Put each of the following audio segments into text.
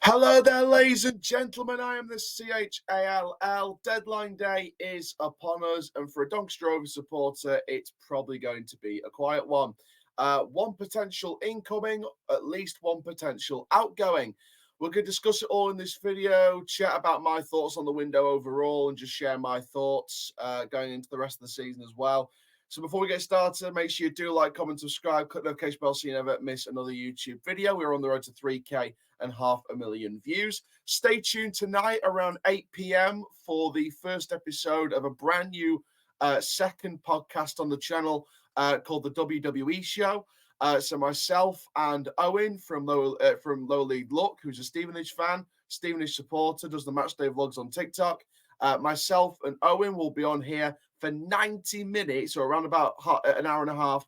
Hello there, ladies and gentlemen. I am the CHALL. Deadline day is upon us, and for a Doncaster Rovers supporter, it's probably going to be a quiet one. One potential incoming, at least one potential outgoing. We're going to discuss it all in this video, chat about my thoughts on the window overall, and just share my thoughts going into the rest of the season as well. So before we get started, make sure you do like, comment, subscribe, click the notification bell so you never miss another YouTube video. We're on the road to 3K and 500,000 views. Stay tuned tonight around 8 p.m. for the first episode of a brand new second podcast on the channel called the WWE Show. So myself and Owen from Low League Luck, who's a Stevenage fan, Stevenage supporter, does the matchday vlogs on TikTok. Myself and Owen will be on here for 90 minutes, or around about an hour and a half,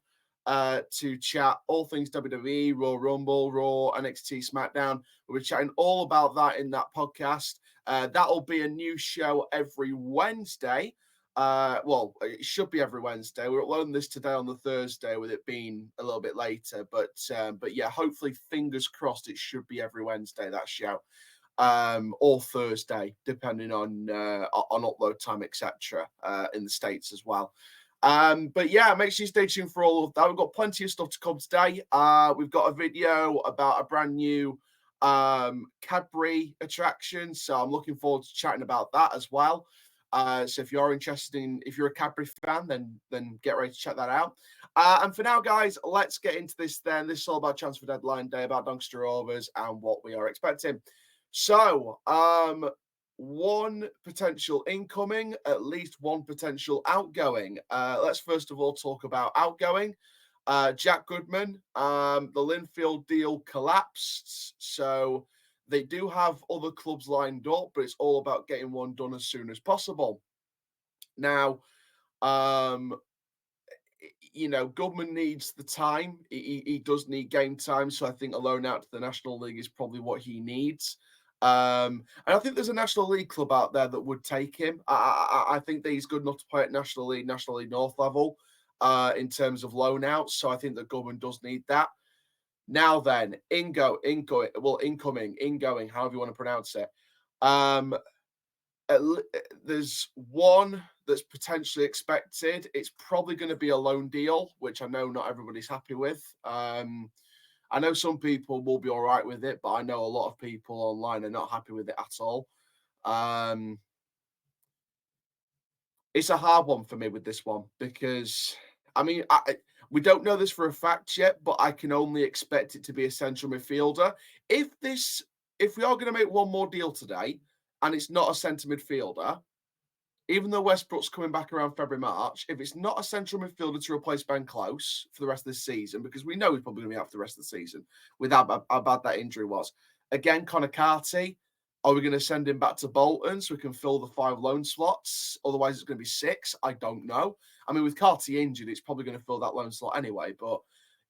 to chat all things WWE, Royal Rumble, Raw, NXT, SmackDown. We'll be chatting all about that in that podcast. That'll be a new show every Wednesday. Well, it should be every Wednesday. We're uploading this today on the Thursday, with it being a little bit later. But yeah, hopefully, fingers crossed, it should be every Wednesday, that show. Or Thursday, depending on upload time, etc. In the States as well. But yeah, make sure you stay tuned for all of that. We've got plenty of stuff to come today. We've got a video about a brand new Cadbury attraction, so I'm looking forward to chatting about that as well. So if you're interested if you're a Cadbury fan, then get ready to check that out. And for now, guys, let's get into this then. This is all about transfer deadline day, about Doncaster Rovers and what we are expecting. So, one potential incoming, at least one potential outgoing. Let's first of all talk about outgoing. Jack Goodman, the Linfield deal collapsed, so they do have other clubs lined up, but it's all about getting one done as soon as possible. Now, Goodman needs the time. He does need game time, so I think a loan out to the National League is probably what he needs. And I think there's a National League club out there that would take him. I think that he's good enough to play at National League North level in terms of loan outs. So I think that Goodman does need that. Now then, incoming, however you want to pronounce it. There's one that's potentially expected. It's probably going to be a loan deal, which I know not everybody's happy with. I know some people will be all right with it, but I know a lot of people online are not happy with it at all. It's a hard one for me with this one because, we don't know this for a fact yet, but I can only expect it to be a central midfielder. If we are going to make one more deal today and it's not a centre midfielder, even though Westbrook's coming back around February, March, if it's not a central midfielder to replace Ben Close for the rest of this season, because we know he's probably going to be out for the rest of the season with how bad that injury was. Again, Connor Carty, are we going to send him back to Bolton so we can fill the 5 loan slots? Otherwise, it's going to be 6. I don't know. I mean, with Carty injured, it's probably going to fill that loan slot anyway, but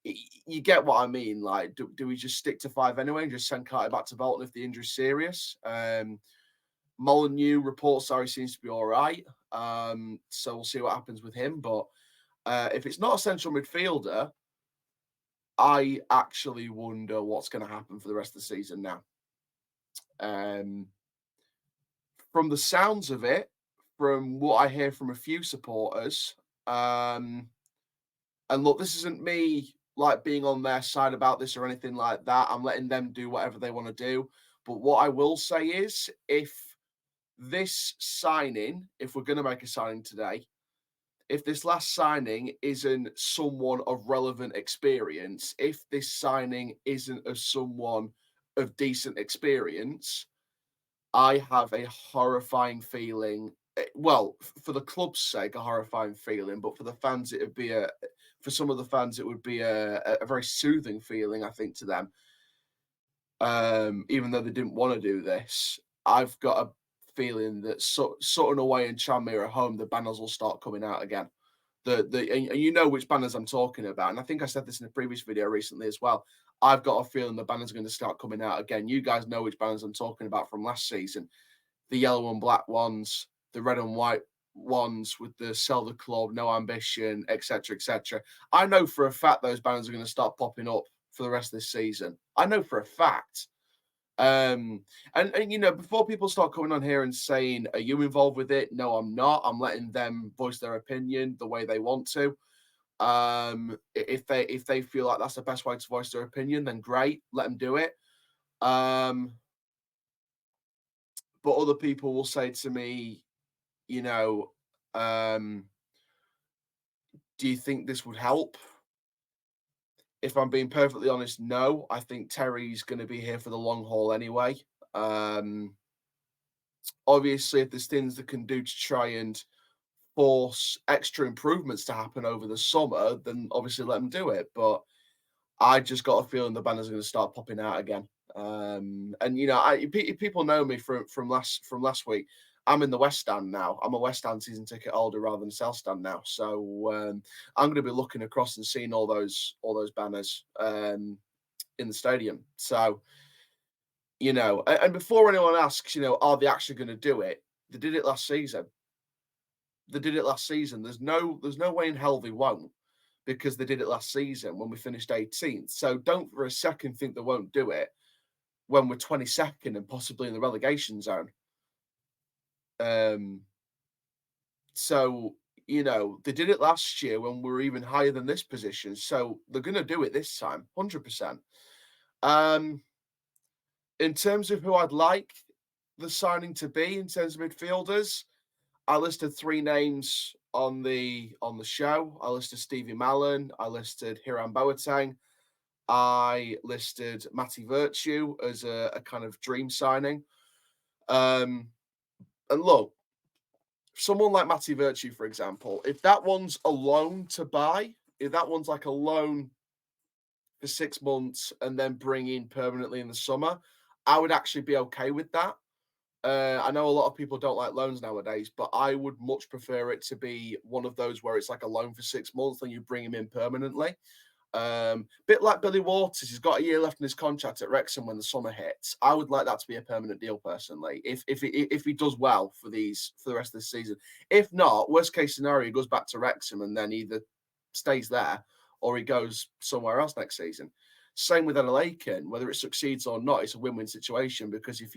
you get what I mean. Like, do we just stick to 5 anyway and just send Carty back to Bolton if the injury's serious? Molyneux reports he seems to be all right. So we'll see what happens with him. But if it's not a central midfielder, I actually wonder what's going to happen for the rest of the season now. From the sounds of it, from what I hear from a few supporters, and look, this isn't me like being on their side about this or anything like that. I'm letting them do whatever they want to do. But what I will say is, if this signing, if we're going to make a signing today, if this last signing isn't someone of relevant experience, if this signing isn't of someone of decent experience, I have a horrifying feeling. Well, for the club's sake, a horrifying feeling, but for the fans, it would be for some of the fans, it would be a very soothing feeling, I think, to them. Even though they didn't want to do this, I've got a feeling that Sutton away and Tranmere at home, the banners will start coming out again. And you know which banners I'm talking about, and I think I said this in a previous video recently as well. I've got a feeling the banners are going to start coming out again. You guys know which banners I'm talking about from last season: the yellow and black ones, the red and white ones with the sell the club, no ambition, etc., etc. I know for a fact those banners are going to start popping up for the rest of this season. I know for a fact. And you know, before people start coming on here and saying, "Are you involved with it?" No, I'm not. I'm letting them voice their opinion the way they want to. If they feel like that's the best way to voice their opinion, then great, let them do it. Um, but other people will say to me, you know, um, do you think this would help? If I'm being perfectly honest, no. I think Terry's going to be here for the long haul anyway. Um, Obviously, if there's things that can do to try and force extra improvements to happen over the summer, then obviously let them do it. But I just got a feeling the banners are going to start popping out again. And you know, people know me from last week. I'm in the West Stand now. I'm a West Stand season ticket holder rather than South Stand now. So I'm going to be looking across and seeing all those banners in the stadium. So you know, and before anyone asks, you know, are they actually going to do it? They did it last season. They did it last season. There's no way in hell they won't because they did it last season when we finished 18th. So don't for a second think they won't do it when we're 22nd and possibly in the relegation zone. Um, so you know they did it last year when we were even higher than this position. So they're going to do it this time, 100%. Um, in terms of who I'd like the signing to be in terms of midfielders, I listed three names on the show. I listed Stevie Mallan. I listed Hiram Boateng. I listed Matty Virtue as a kind of dream signing. Um, and look, someone like Matty Virtue, for example, if that one's a loan to buy, if that one's like a loan for 6 months and then bring in permanently in the summer, I would actually be okay with that. I know a lot of people don't like loans nowadays, but I would much prefer it to be one of those where it's like a loan for 6 months and you bring him in permanently. Bit like Billy Waters, he's got a year left in his contract at Wrexham when the summer hits. I would like that to be a permanent deal personally. If he does well for the rest of the season. If not, worst case scenario, he goes back to Wrexham and then either stays there or he goes somewhere else next season. Same with Adelaide, whether it succeeds or not, it's a win-win situation because it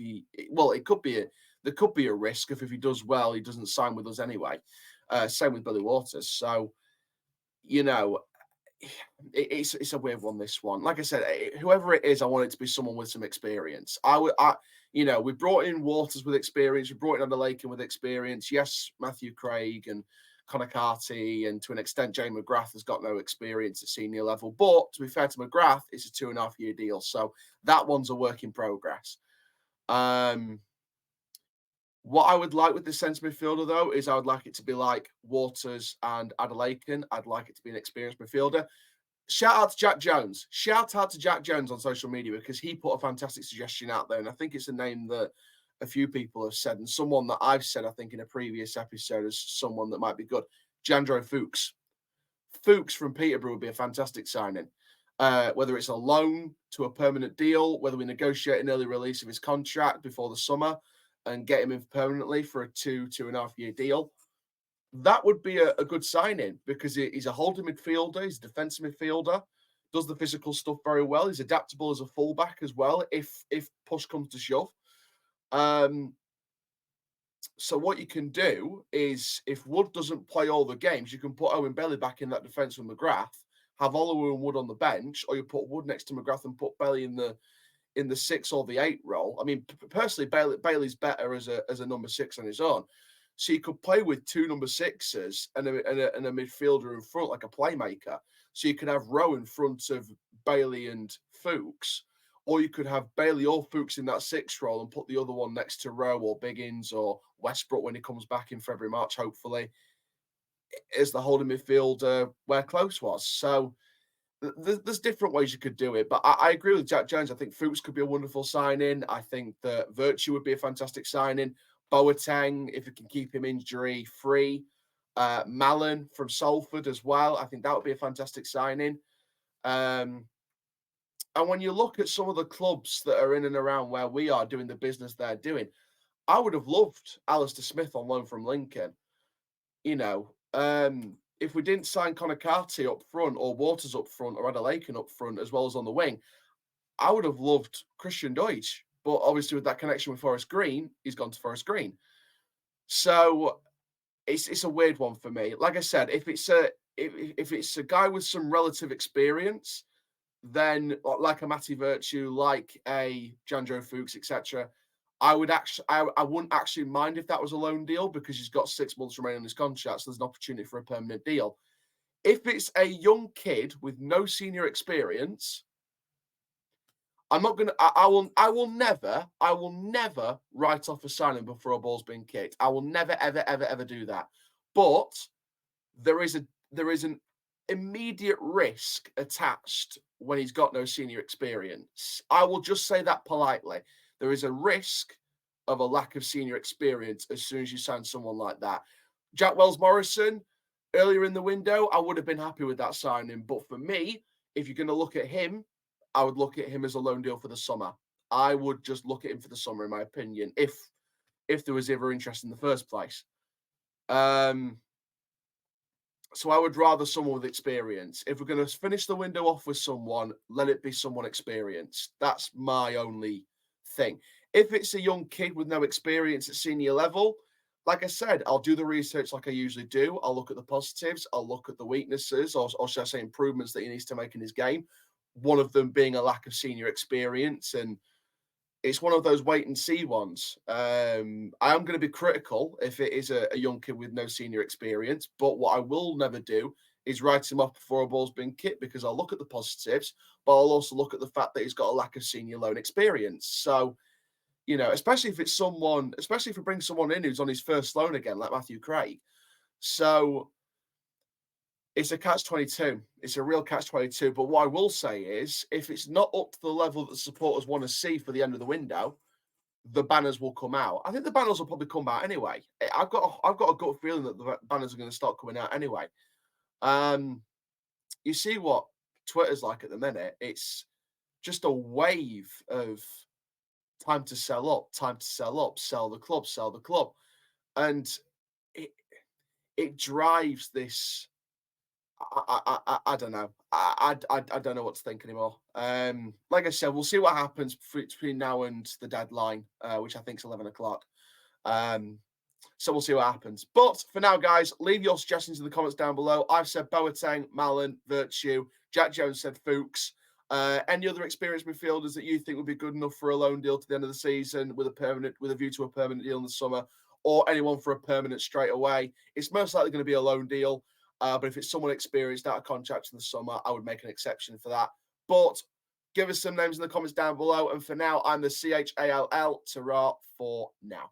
could be there could be a risk if he does well, he doesn't sign with us anyway. Same with Billy Waters. So you know, it's a weird one. This one, like I said, whoever it is, I want it to be someone with some experience. We brought in Waters with experience. We brought in Adelaide with experience. Yes, Matthew Craig and Connor Carty, and to an extent, Jay McGrath has got no experience at senior level. But to be fair to McGrath, it's a 2.5 year deal, so that one's a work in progress. What I would like with the centre midfielder, though, is I would like it to be like Waters and Adelaide. I'd like it to be an experienced midfielder. Shout out to Jack Jones. Shout out to Jack Jones on social media because he put a fantastic suggestion out there. And I think it's a name that a few people have said, and someone that I've said, I think, in a previous episode as someone that might be good. Jandro Fuchs. Fuchs from Peterborough would be a fantastic signing. Whether it's a loan to a permanent deal, whether we negotiate an early release of his contract before the summer and get him in permanently for a 2.5 year deal, that would be a good signing because he's a holding midfielder, he's a defensive midfielder, does the physical stuff very well. He's adaptable as a fullback as well, if push comes to shove. So what you can do is, if Wood doesn't play all the games, you can put Owen Bailey back in that defence with McGrath, have Oliver and Wood on the bench, or you put Wood next to McGrath and put Bailey in the 6 or the 8 role. I mean, personally, Bailey's better as a number 6 on his own. So you could play with 2 number 6s and a midfielder in front, like a playmaker. So you could have Rowe in front of Bailey and Fuchs, or you could have Bailey or Fuchs in that 6 role and put the other one next to Rowe or Biggins or Westbrook when he comes back in February, March, hopefully, as the holding midfielder where Close was. So there's different ways you could do it, but I agree with Jack Jones. I think Fuchs could be a wonderful signing. I think that Virtue would be a fantastic signing. Boateng, if you can keep him injury free. Mallan from Salford as well. I think that would be a fantastic signing. And when you look at some of the clubs that are in and around where we are doing the business they're doing, I would have loved Alistair Smith on loan from Lincoln. You know, if we didn't sign Connor Carty up front or Waters up front or Adelaide up front as well as on the wing, I would have loved Christian Deutsch. But obviously, with that connection with Forest Green, he's gone to Forest Green. So it's a weird one for me. Like I said, if it's a guy with some relative experience, then like a Matty Virtue, like a Jandro Fuchs, etc., I wouldn't actually mind if that was a loan deal because he's got 6 months remaining on his contract, so there's an opportunity for a permanent deal. If it's a young kid with no senior experience, I'm not gonna. I will never write off a signing before a ball's been kicked. I will never, ever, ever, ever do that. But there is an immediate risk attached when he's got no senior experience. I will just say that politely. There is a risk of a lack of senior experience as soon as you sign someone like that. Jack Wells Morrison, earlier in the window, I would have been happy with that signing. But for me, if you're going to look at him, I would look at him as a loan deal for the summer. I would just look at him for the summer, in my opinion, if there was ever interest in the first place. So I would rather someone with experience. If we're going to finish the window off with someone, let it be someone experienced. That's my only thing. If it's a young kid with no experience at senior level, like I said, I'll do the research like I usually do. I'll look at the positives. I'll look at the weaknesses, or should I say improvements that he needs to make in his game. One of them being a lack of senior experience, and it's one of those wait and see ones. I am going to be critical if it is a young kid with no senior experience, but what I will never do is write him off before a ball's been kicked because I'll look at the positives, but I'll also look at the fact that he's got a lack of senior loan experience. So, especially if it's someone, especially if we bring someone in who's on his first loan again, like Matthew Craig. So it's a catch-22. It's a real catch-22. But what I will say is, if it's not up to the level that the supporters want to see for the end of the window, the banners will come out. I think the banners will probably come out anyway. I've got a gut feeling that the banners are going to start coming out anyway. You see what Twitter's like at the minute. It's just a wave of time to sell up, sell the club. And it drives this. I don't know. I don't know what to think anymore. Like I said, we'll see what happens between now and the deadline, which I think is 11 o'clock. So we'll see what happens. But for now, guys, leave your suggestions in the comments down below. I've said Boateng, Mallon, Virtue. Jack Jones said Fuchs. Any other experienced midfielders that you think would be good enough for a loan deal to the end of the season with a view to a permanent deal in the summer, or anyone for a permanent straight away? It's most likely going to be a loan deal. But if it's someone experienced out of contract in the summer, I would make an exception for that. But give us some names in the comments down below. And for now, I'm the CHALL Tara for now.